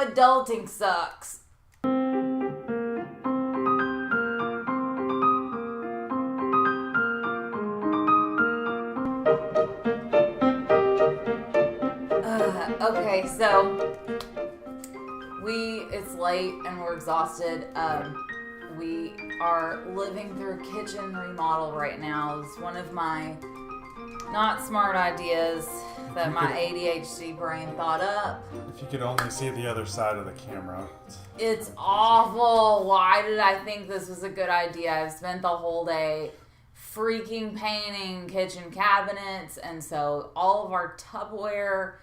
adulting sucks. Okay, so it's late and we're exhausted. We are living through a kitchen remodel right now. It's one of my not smart ideas that my ADHD brain thought up. If you could only see the other side of the camera. It's awful. Why did I think this was a good idea? I've spent the whole day freaking painting kitchen cabinets, and so all of our Tupperware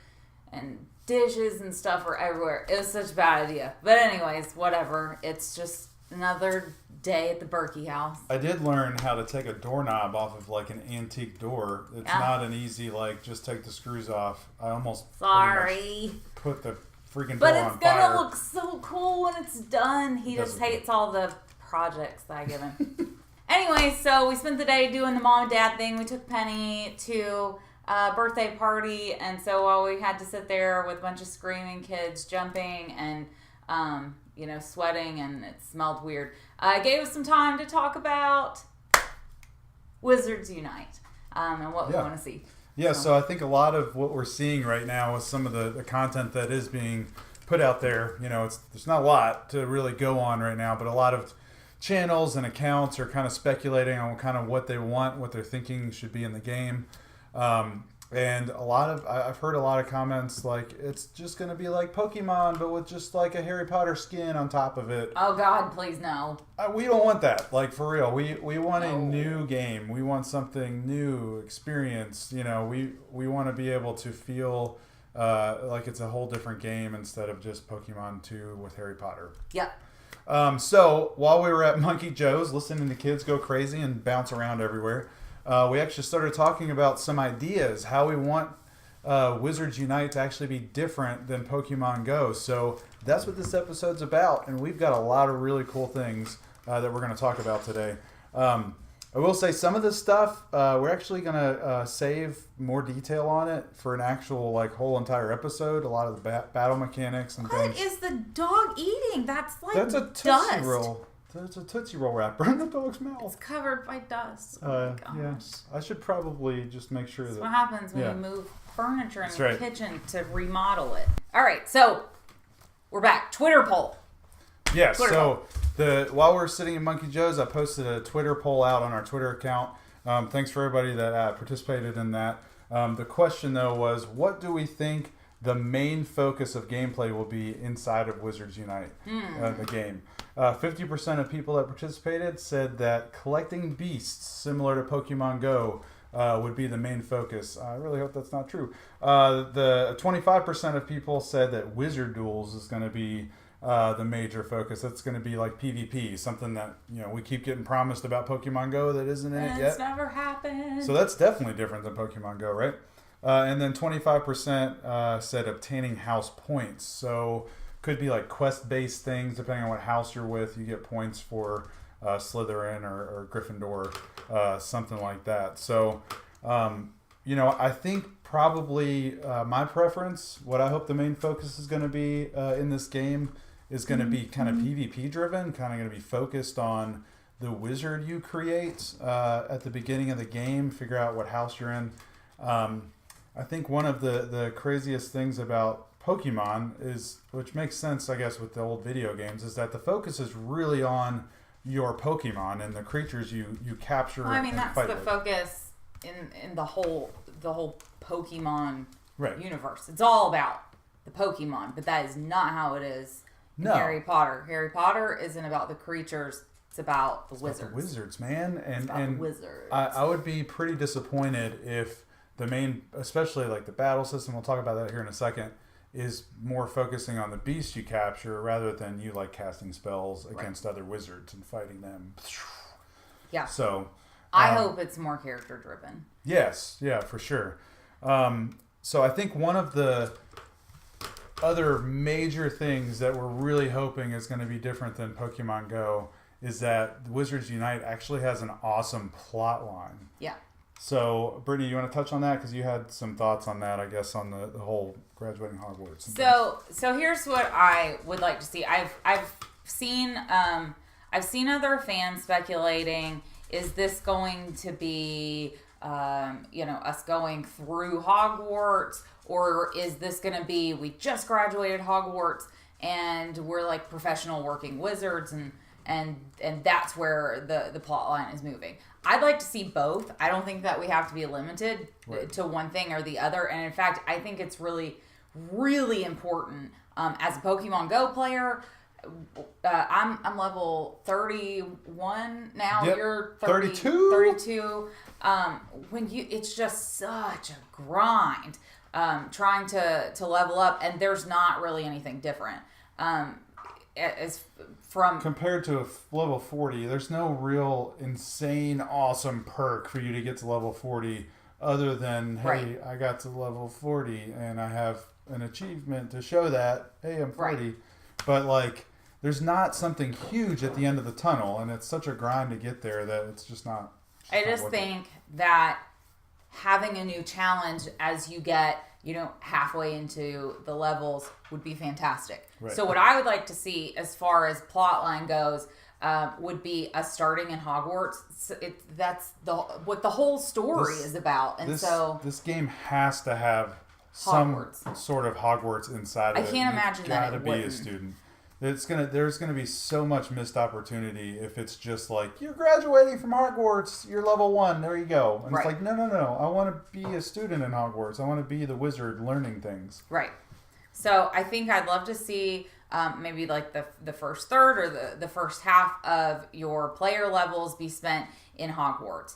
and dishes and stuff are everywhere. It was such a bad idea. But anyways, whatever. It's just another day at the Portkey house. I did learn how to take a doorknob off of like an antique door. It's not an easy, like, just take the screws off. I almost put the freaking door on fire. But it's gonna look so cool when it's done. He just hates all the projects that I give him. Anyway, so we spent the day doing the mom and dad thing. We took Penny to a birthday party, and so while we had to sit there with a bunch of screaming kids jumping and sweating, and it smelled weird, it gave us some time to talk about Wizards Unite and what we want to see. Yeah, so I think a lot of what we're seeing right now is some of the content that is being put out there. There's not a lot to really go on right now, but a lot of channels and accounts are kind of speculating on kind of what they want, what they're thinking should be in the game. And I've heard a lot of comments like it's just going to be like Pokemon, but with just like a Harry Potter skin on top of it. Oh God, please no. We don't want that. Like, for real. We want a new game. We want something new, experience. We want to be able to feel like it's a whole different game instead of just Pokemon 2 with Harry Potter. Yep. So while we were at Monkey Joe's listening to kids go crazy and bounce around everywhere, we actually started talking about some ideas, how we want Wizards Unite to actually be different than Pokemon Go. So that's what this episode's about, and we've got a lot of really cool things that we're going to talk about today. I will say some of this stuff, we're actually going to save more detail on it for an actual whole entire episode. A lot of the battle mechanics and things. What is the dog eating? That's a Tootsie Roll. It's a Tootsie Roll wrapper in the dog's mouth. It's covered by dust. Oh my gosh. Yeah. I should probably just make sure That's what happens when you move furniture in the kitchen to remodel it. All right, so we're back. Twitter poll. Yeah, while we're sitting in Monkey Joe's, I posted a Twitter poll out on our Twitter account. Thanks for everybody that participated in that. The question, though, was what do we think the main focus of gameplay will be inside of Wizards Unite, the game? 50% of people that participated said that collecting beasts, similar to Pokemon Go, would be the main focus. I really hope that's not true. The 25% of people said that Wizard Duels is going to be the major focus. That's going to be like PvP, something that we keep getting promised about Pokemon Go that isn't in it yet. It's never happened. So that's definitely different than Pokemon Go, right? And then 25% said obtaining house points. So could be like quest-based things, depending on what house you're with. You get points for Slytherin or Gryffindor, something like that. So, I think probably my preference, what I hope the main focus is going to be in this game is going to be kind of PvP driven, kind of going to be focused on the wizard you create at the beginning of the game, figure out what house you're in. I think one of the craziest things about Pokemon is, which makes sense, I guess, with the old video games, is that the focus is really on your Pokemon and the creatures you capture. Well, I mean, that's the focus in the whole Pokemon universe. It's all about the Pokemon, but that is not how it is in Harry Potter. Harry Potter isn't about the creatures. It's about the wizards. About the wizards, man. And wizards. I would be pretty disappointed if the main, especially like the battle system, we'll talk about that here in a second, is more focusing on the beasts you capture rather than you casting spells against other wizards and fighting them. Yeah. So I hope it's more character driven. Yes, yeah, for sure. So I think one of the other major things that we're really hoping is going to be different than Pokemon Go is that Wizards Unite actually has an awesome plot line. Yeah. So, Brittany, you want to touch on that? Because you had some thoughts on that, I guess, on the whole graduating Hogwarts. So here's what I would like to see. I've seen other fans speculating, is this going to be us going through Hogwarts, or is this going to be we just graduated Hogwarts and we're like professional working wizards and that's where the plot line is moving. I'd like to see both. I don't think that we have to be limited to one thing or the other. And in fact, I think it's really, really important as a Pokemon Go player. I'm level 31 now. Yep. You're 32. 32. It's just such a grind trying to level up, and there's not really anything different. As from compared to a level 40, there's no real insane awesome perk for you to get to level 40 other than, hey, I got to level 40 and I have an achievement to show that, hey, I'm 40. Right. But like, there's not something huge at the end of the tunnel, and it's such a grind to get there that it's just not. I just think that having a new challenge as you get halfway into the levels would be fantastic. Right. So what I would like to see as far as plotline goes would be us starting in Hogwarts. That's what the whole story is about. And this game has to have Hogwarts. Some sort of Hogwarts inside of it. I can't imagine that it wouldn't. Be a student. There's gonna be so much missed opportunity if it's just like, you're graduating from Hogwarts, you're level 1, there you go. And It's like, no, I want to be a student in Hogwarts. I want to be the wizard learning things. Right. So I think I'd love to see maybe like the first third or the first half of your player levels be spent in Hogwarts.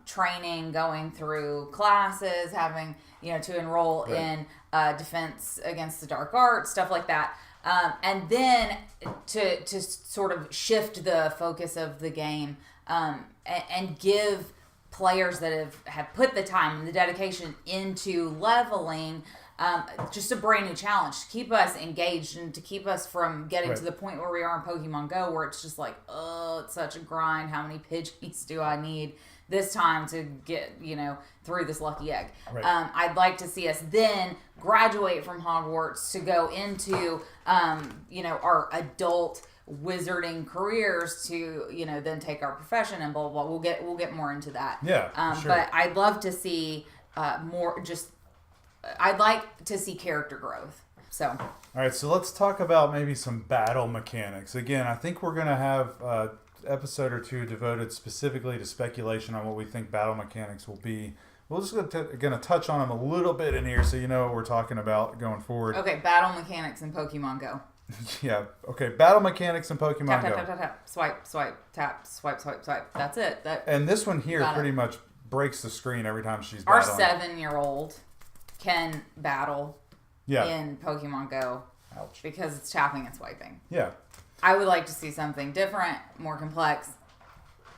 Training, going through classes, having to enroll in defense against the dark arts, stuff like that. And then to sort of shift the focus of the game and give players that have put the time and the dedication into leveling just a brand new challenge to keep us engaged and to keep us from getting to the point where we are in Pokemon Go, where it's just like, oh, it's such a grind. How many Pidgeys do I need this time to get through this lucky egg? Right. I'd like to see us then graduate from Hogwarts to go into our adult wizarding careers to then take our profession and blah blah blah. We'll get more into that. Yeah, sure. But I'd love to see more. I'd like to see character growth. So. All right, so let's talk about maybe some battle mechanics. Again, I think we're gonna have episode or two devoted specifically to speculation on what we think battle mechanics will be. We're just going to touch on them a little bit in here so you know what we're talking about going forward. Okay, battle mechanics in Pokemon Go. Yeah, okay, battle mechanics in Pokemon Go. Tap. Swipe, tap, swipe. That's it. And this one here pretty much breaks the screen every time she's battling. Our 7-year-old can battle in Pokemon Go. Ouch. Because it's tapping and swiping. Yeah. I would like to see something different, more complex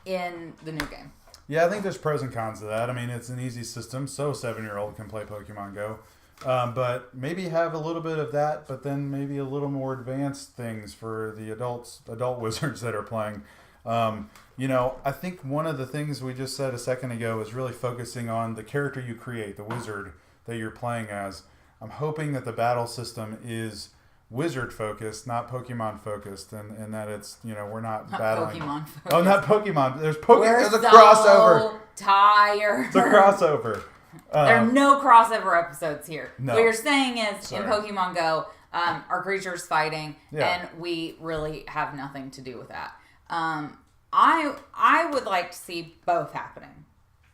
in the new game. Yeah, I think there's pros and cons to that. I mean, it's an easy system, so a 7-year-old can play Pokemon Go. But maybe have a little bit of that, but then maybe a little more advanced things for the adult wizards that are playing. I think one of the things we just said a second ago is really focusing on the character you create, the wizard that you're playing as. I'm hoping that the battle system is wizard focused, not Pokemon focused, and that it's we're not battling. Pokemon focused. Oh, not Pokemon. There's a crossover. Tired. It's a crossover. There are no crossover episodes here. No. What you're saying is in Pokemon Go, our creatures fighting, and we really have nothing to do with that. I would like to see both happening.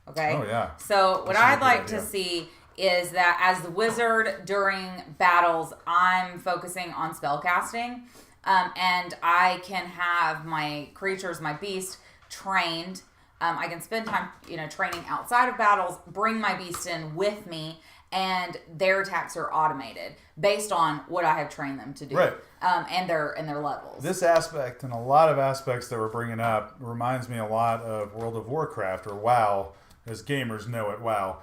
Okay. Oh yeah. So what I'd like to see is that as the wizard during battles, I'm focusing on spellcasting, and I can have my creatures, my beast, trained. I can spend time, training outside of battles, bring my beast in with me, and their attacks are automated based on what I have trained them to do, right. And their levels. This aspect and a lot of aspects that we're bringing up reminds me a lot of World of Warcraft, or WoW, as gamers know it, WoW.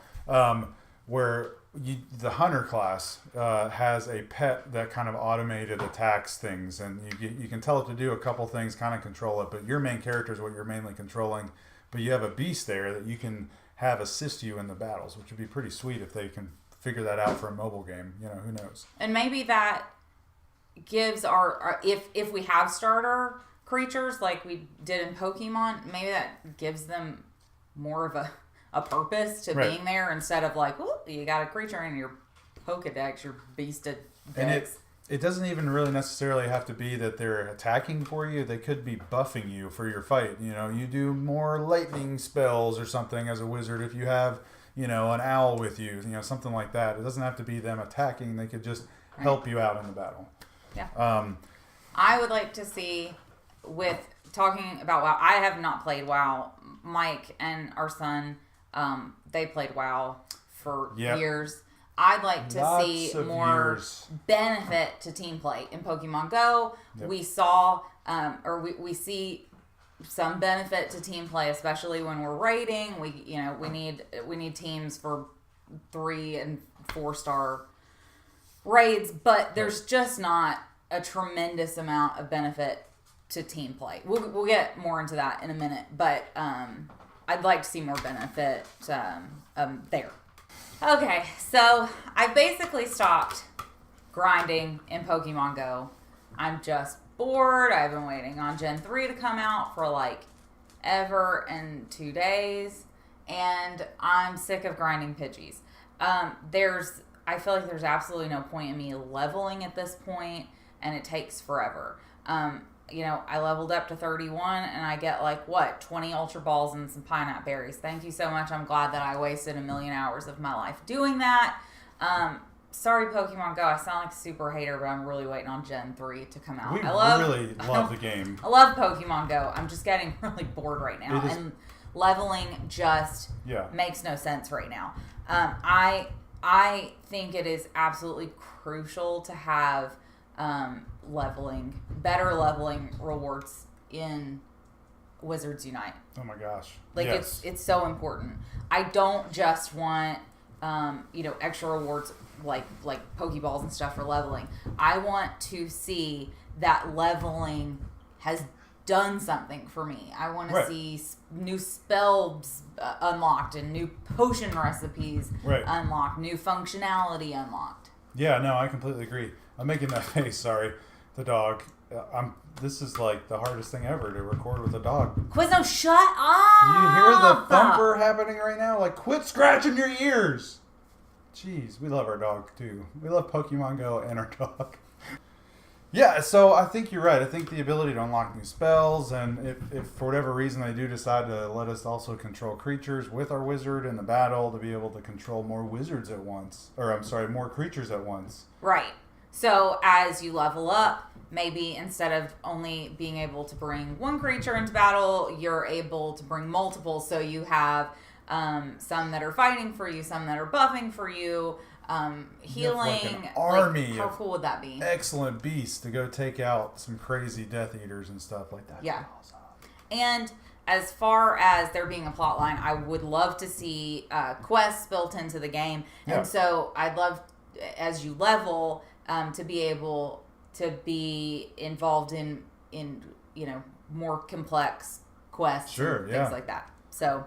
Where the hunter class has a pet that kind of automated attacks things, and you can tell it to do a couple things, kind of control it, but your main character is what you're mainly controlling. But you have a beast there that you can have assist you in the battles, which would be pretty sweet if they can figure that out for a mobile game. Who knows? And maybe that gives our if we have starter creatures like we did in Pokemon, maybe that gives them more of a purpose to being there instead of like, oh, you got a creature in your Pokedex, your Beast And it doesn't even really necessarily have to be that they're attacking for you. They could be buffing you for your fight. You do more lightning spells or something as a wizard if you have, an owl with you, something like that. It doesn't have to be them attacking. They could just help you out in the battle. Yeah. I would like to see, with talking about WoW, I have not played WoW. Mike and our son, they played WoW for years. I'd like to see more benefit to team play in Pokemon Go. Yep. We saw, we see some benefit to team play, especially when we're raiding. We need teams for 3 and 4 star raids, but there's just not a tremendous amount of benefit to team play. We'll get more into that in a minute, but I'd like to see more benefit there. Okay, so I basically stopped grinding in Pokemon Go. I'm just bored. I've been waiting on Gen 3 to come out for like ever and 2 days, and I'm sick of grinding Pidgeys. I feel like there's absolutely no point in me leveling at this point, and it takes forever. I leveled up to 31, and I get 20 Ultra Balls and some Pineapple Berries. Thank you so much. I'm glad that I wasted 1 million hours of my life doing that. Sorry, Pokemon Go. I sound like a super hater, but I'm really waiting on Gen 3 to come out. I really love the game. I love Pokemon Go. I'm just getting really bored right now, and leveling just makes no sense right now. I think it is absolutely crucial to have better leveling rewards in Wizards Unite. Oh my gosh. It's so important. I don't just want extra rewards like Pokeballs and stuff for leveling. I want to see that leveling has done something for me. I want to see new spells unlocked and new potion recipes unlocked, new functionality unlocked. Yeah, no, I completely agree. I'm making that face, sorry. The dog. This is like the hardest thing ever to record with a dog. Quizno, shut up! You hear the thumper happening right now? Quit scratching your ears! Jeez, we love our dog too. We love Pokemon Go and our dog. Yeah, so I think you're right. I think the ability to unlock new spells, and if for whatever reason they do decide to let us also control creatures with our wizard in the battle, to be able to control more wizards at once. More creatures at once. Right. So as you level up, maybe instead of only being able to bring one creature into battle, you're able to bring multiple. So you have some that are fighting for you, some that are buffing for you, healing. You have an army. How cool would that be? Excellent beasts to go take out some crazy Death Eaters and stuff like that. Yeah. Awesome. And as far as there being a plot line, I would love to see quests built into the game. And so I'd love, as you level, to be able to be involved in more complex quests and things like that. So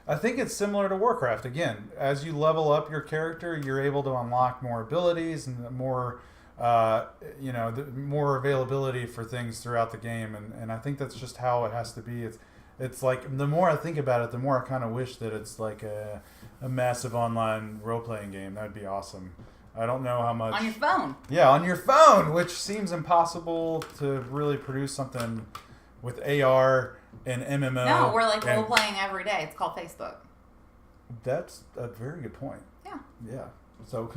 I think it's similar to Warcraft. Again, as you level up your character, you're able to unlock more abilities and more more availability for things throughout the game, and I think that's just how it has to be. It's like, the more I think about it, the more I kind of wish that it's like a massive online role-playing game. That would be awesome. I don't know how much... On your phone. Yeah, on your phone, which seems impossible to really produce something with AR and MMO. No, we're role-playing every day. It's called Facebook. That's a very good point. Yeah. Yeah. So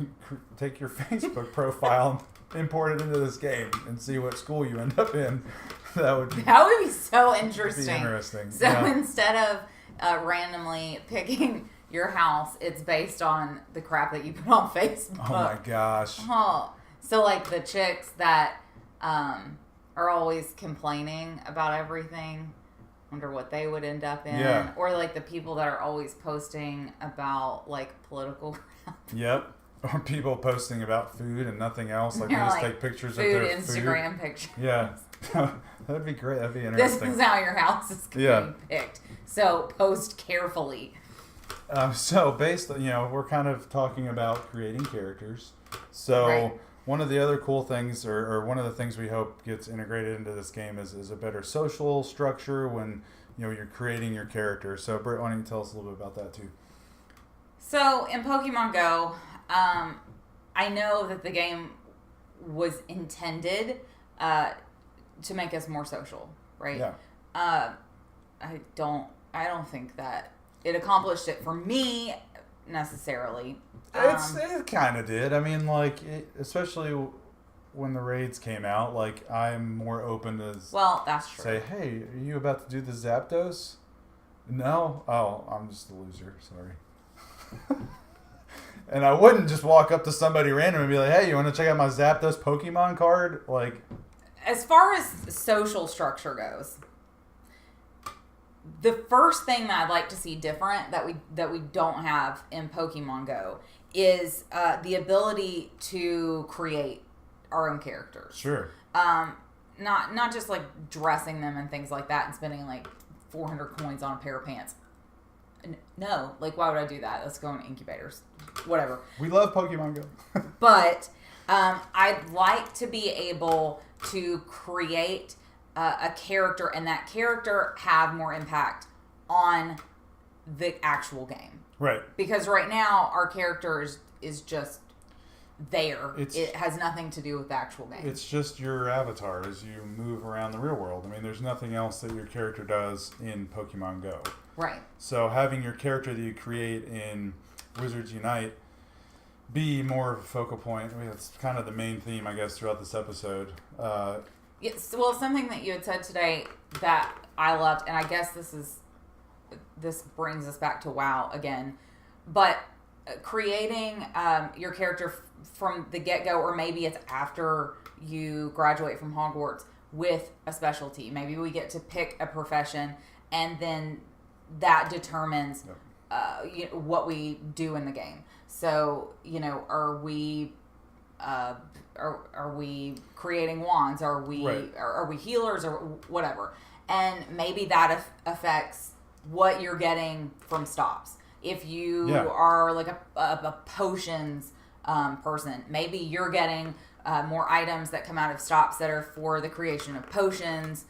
take your Facebook profile and import it into this game and see what school you end up in. That would be so interesting. Be interesting. So instead of randomly picking your house, it's based on the crap that you put on Facebook. Oh my gosh. Oh, so the chicks that are always complaining about everything, wonder what they would end up in. Yeah. Or the people that are always posting about political crap. Yep. Or people posting about food and nothing else. They just take pictures of their Instagram food. pictures. Yeah. That'd be great. That'd be interesting. This is how your house is going to be picked. So post carefully. So based, we're kind of talking about creating characters. So Right. one of the other cool things, or one of the things we hope gets integrated into this game is a better social structure when you're creating your character. So Britt, why don't you tell us a little bit about that too? So in Pokemon Go, I know that the game was intended to make us more social, right? Yeah. I don't think that it accomplished it for me necessarily. It kind of did. I mean, especially when the raids came out, I'm more open to That's true. say, hey, are you about to do the Zapdos? No? Oh, I'm just a loser. Sorry. And I wouldn't just walk up to somebody random and be like, hey, you want to check out my Zapdos Pokemon card? As far as social structure goes, the first thing that I'd like to see different that we don't have in Pokemon Go is the ability to create our own characters. Sure. Not just dressing them and things like that and spending 400 coins on a pair of pants. No, why would I do that? Let's go in incubators. Whatever. We love Pokemon Go. But I'd like to be able to create a character and that character have more impact on the actual game. Right. Because right now our character is just there. It has nothing to do with the actual game. It's just your avatar as you move around the real world. I mean, there's nothing else that your character does in Pokemon Go. Right. So having your character that you create in Wizards Unite be more of a focal point. I mean, that's kind of the main theme, I guess, throughout this episode. Yes. Well, something that you had said today that I loved, and I guess this brings us back to WoW again, but creating your character from the get-go, or maybe it's after you graduate from Hogwarts with a specialty. Maybe we get to pick a profession, and then that determines what we do in the game. So, are we creating wands? Are we are we healers or whatever? And maybe that affects what you're getting from stops. If you are a potions person, maybe you're getting more items that come out of stops that are for the creation of potions.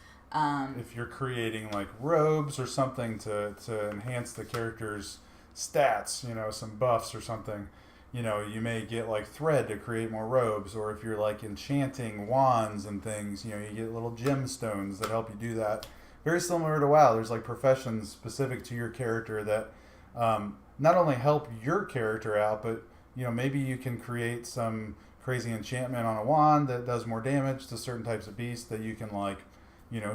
If you're creating robes or something to enhance the character's stats, some buffs or something, you may get thread to create more robes. Or if you're enchanting wands and things, you get little gemstones that help you do that. Very similar to WoW. There's professions specific to your character that not only help your character out, but maybe you can create some crazy enchantment on a wand that does more damage to certain types of beasts that you can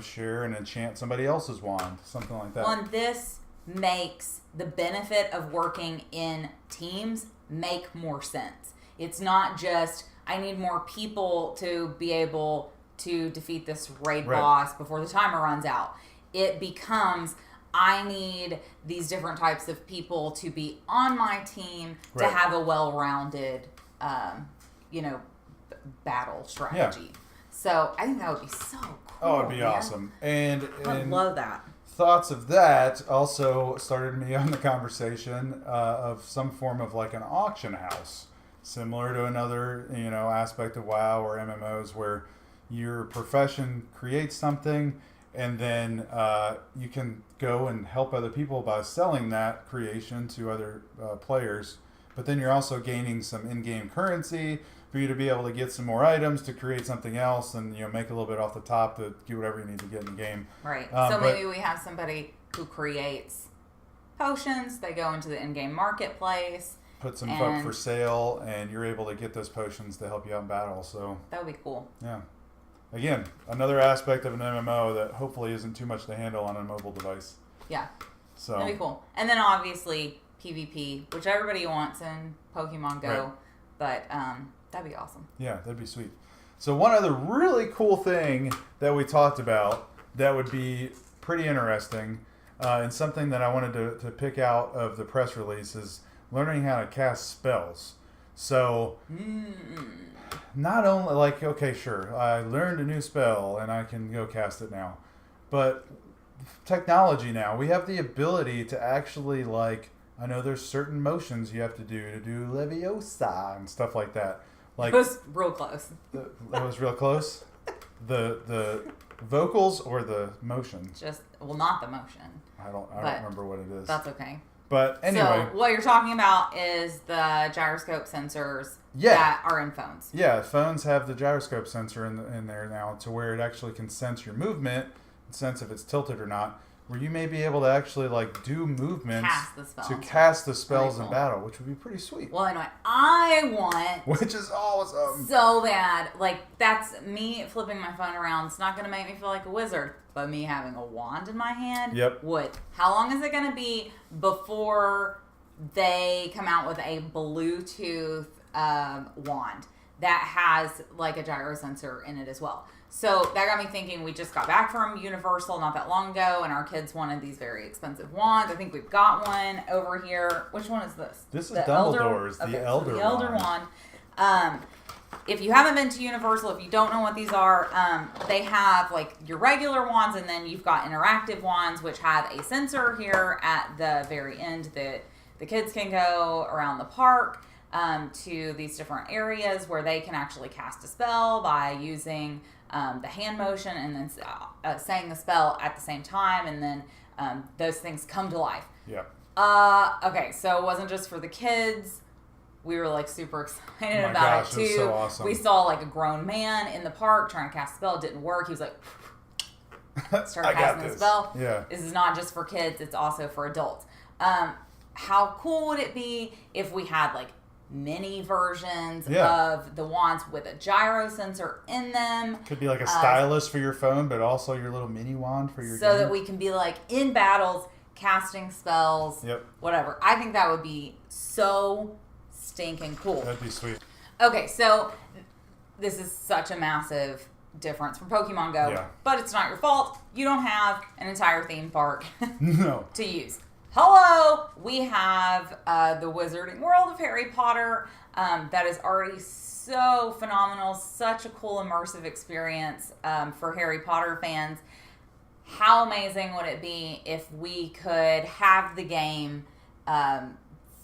share and enchant somebody else's wand, something like that. Well, and this makes the benefit of working in teams make more sense. It's not just, I need more people to be able to defeat this raid boss before the timer runs out. It becomes, I need these different types of people to be on my team to have a well-rounded, battle strategy. Yeah. So I think that would be so cool. Oh, it'd be awesome. And I love that. Thoughts of that also started me on the conversation of some form of an auction house, similar to another aspect of WoW or MMOs where your profession creates something and then you can go and help other people by selling that creation to other players. But then you're also gaining some in-game currency for you to be able to get some more items to create something else and make a little bit off the top to get whatever you need to get in the game. Right. So maybe we have somebody who creates potions, they go into the in-game marketplace, put some up for sale, and you're able to get those potions to help you out in battle. So that would be cool. Yeah. Again, another aspect of an MMO that hopefully isn't too much to handle on a mobile device. Yeah. So that'd be cool. And then obviously PvP, which everybody wants in Pokemon Go, but that'd be awesome. Yeah, that'd be sweet. So one other really cool thing that we talked about that would be pretty interesting and something that I wanted to pick out of the press release is learning how to cast spells. So not only okay, sure, I learned a new spell and I can go cast it now, but technology now, we have the ability to actually I know there's certain motions you have to do Leviosa and stuff like that. Like it was real close. That was real close. The vocals or the motions? Not the motion. I don't remember what it is. That's okay. But anyway. So what you're talking about is the gyroscope sensors that are in phones. Yeah, phones have the gyroscope sensor in there now to where it actually can sense your movement, sense if it's tilted or not, where you may be able to actually like do movements to cast the spells in battle, which would be pretty sweet. Well, anyway, I want, which is awesome, so bad. Like, that's me flipping my phone around. It's not going to make me feel like a wand, but me having a wand in my hand would. How long is it going to be before they come out with a Bluetooth wand that has like a gyro sensor in it as well? So that got me thinking. We just got back from Universal not that long ago, and our kids wanted these very expensive wands. I think we've got one over here. Which one is this? This is Dumbledore's, the Elder Wand. If you haven't been to Universal, if you don't know what these are, they have like your regular wands, and then you've got interactive wands, which have a sensor here at the very end that the kids can go around the park to these different areas where they can actually cast a spell by using the hand motion and then saying the spell at the same time, and then those things come to life. Yeah. Okay, so it wasn't just for the kids. We were like super excited about it too. It was so awesome. We saw like a grown man in the park trying to cast a spell. It didn't work. He was like, started casting the spell. Yeah. This is not just for kids. It's also for adults. How cool would it be if we had like mini versions of the wands with a gyro sensor in them? Could be like a stylus for your phone, but also your little mini wand for your game. That we can be like in battles, casting spells, whatever. I think that would be so stinking cool. That'd be sweet. Okay, so this is such a massive difference from Pokemon Go, but it's not your fault. You don't have an entire theme park to use. Hello! We have the Wizarding World of Harry Potter that is already so phenomenal, such a cool immersive experience for Harry Potter fans. How amazing would it be if we could have the game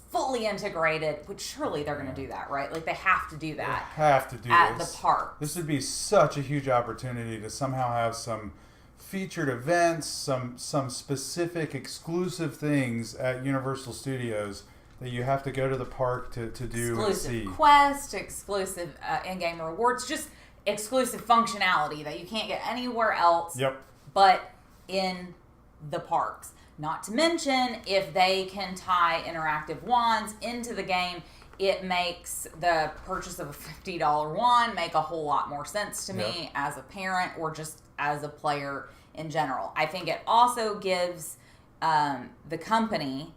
fully integrated, which surely they're going to do that, right? Like, they have to do that. They have to do at this. The park. This would be such a huge opportunity to somehow have some featured events, some specific exclusive things at Universal Studios that you have to go to the park to do and see. Exclusive quests, exclusive in-game rewards, just exclusive functionality that you can't get anywhere else but in the parks. Not to mention, if they can tie interactive wands into the game, it makes the purchase of a $50 wand make a whole lot more sense to me as a parent or just as a player in general. I think it also gives the company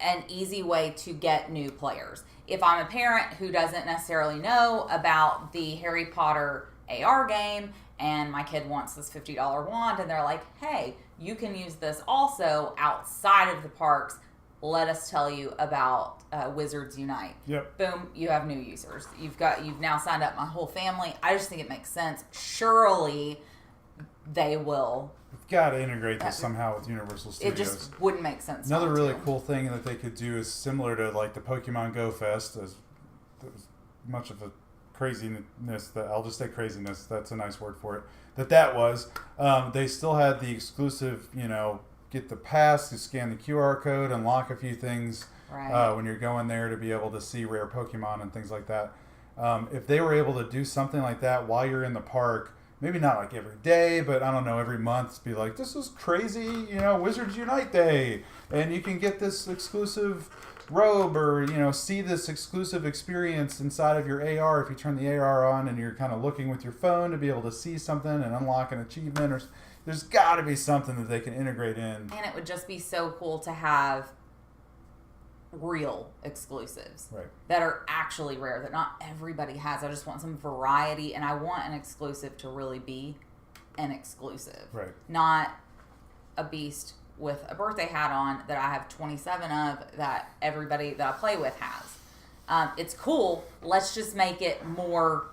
an easy way to get new players. If I'm a parent who doesn't necessarily know about the Harry Potter AR game and my kid wants this $50 wand and they're like, hey, you can use this also outside of the parks, let us tell you about Wizards Unite. Boom, you have new users. You've now signed up my whole family. I just think it makes sense. Surely they will. We've got to integrate this somehow with Universal Studios. It just wouldn't make sense. Another really cool thing that they could do is similar to like the Pokemon Go Fest, as much of a craziness that I'll just say craziness. That's a nice word for it. That was. They still had the exclusive, get the pass, you scan the QR code, unlock a few things when you're going there to be able to see rare Pokemon and things like that. If they were able to do something like that while you're in the park, maybe not like every day, but I don't know, every month, be like, this is crazy, Wizards Unite Day, and you can get this exclusive robe or, see this exclusive experience inside of your AR if you turn the AR on and you're kind of looking with your phone to be able to see something and unlock an achievement. Or there's got to be something that they can integrate in. And it would just be so cool to have real exclusives that are actually rare, that not everybody has. I just want some variety, and I want an exclusive to really be an exclusive. Not a beast with a birthday hat on that I have 27 of that everybody that I play with has. It's cool. Let's just make it more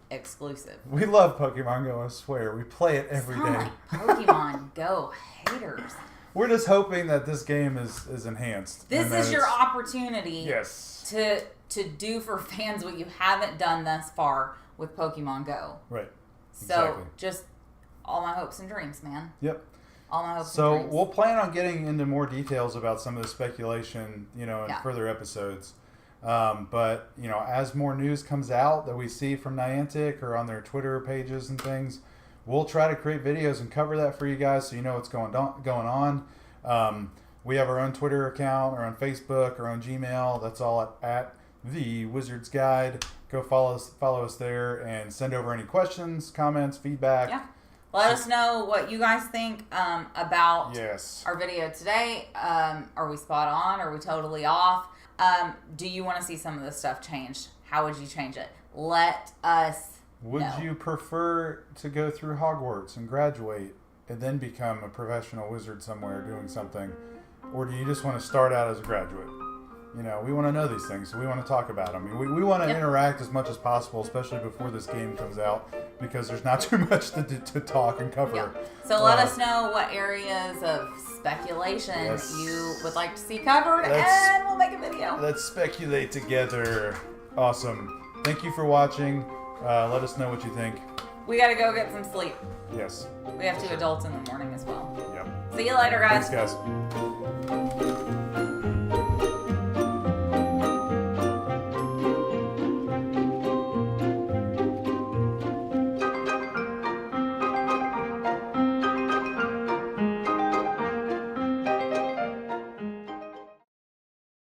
exclusive. We love Pokemon Go, I swear. We play it every day. Like Pokemon Go haters. we're just hoping that this game is enhanced. This is your opportunity. Yes. To do for fans what you haven't done thus far with Pokemon Go. Right. So Exactly. just all my hopes and dreams, man. Yep. All my hopes and So dreams. we'll plan on getting into more details about some of the speculation, in further episodes. But, as more news comes out that we see from Niantic or on their Twitter pages and things, we'll try to create videos and cover that for you guys so you know what's going on. We have our own Twitter account, our own Facebook, our own Gmail. That's all at The Wizard's Guide. Go follow us there and send over any questions, comments, feedback. Yeah. Let us know what you guys think about our video today. Are we spot on? Are we totally off? Do you want to see some of this stuff changed? How would you change it? Let us Would know. you prefer to go through Hogwarts and graduate and then become a professional wizard somewhere doing something? Or do you just want to start out as a graduate? We want to know these things, so we want to talk about them. We want to interact as much as possible, especially before this game comes out, because there's not too much to talk and cover. Yeah. So let us know what areas of speculation you would like to see covered, and we'll make a video. Let's speculate together. Awesome. Thank you for watching. Let us know what you think. We got to go get some sleep. Yes. We have 2 adults in the morning as well. Yep. See you later, guys. Thanks, guys.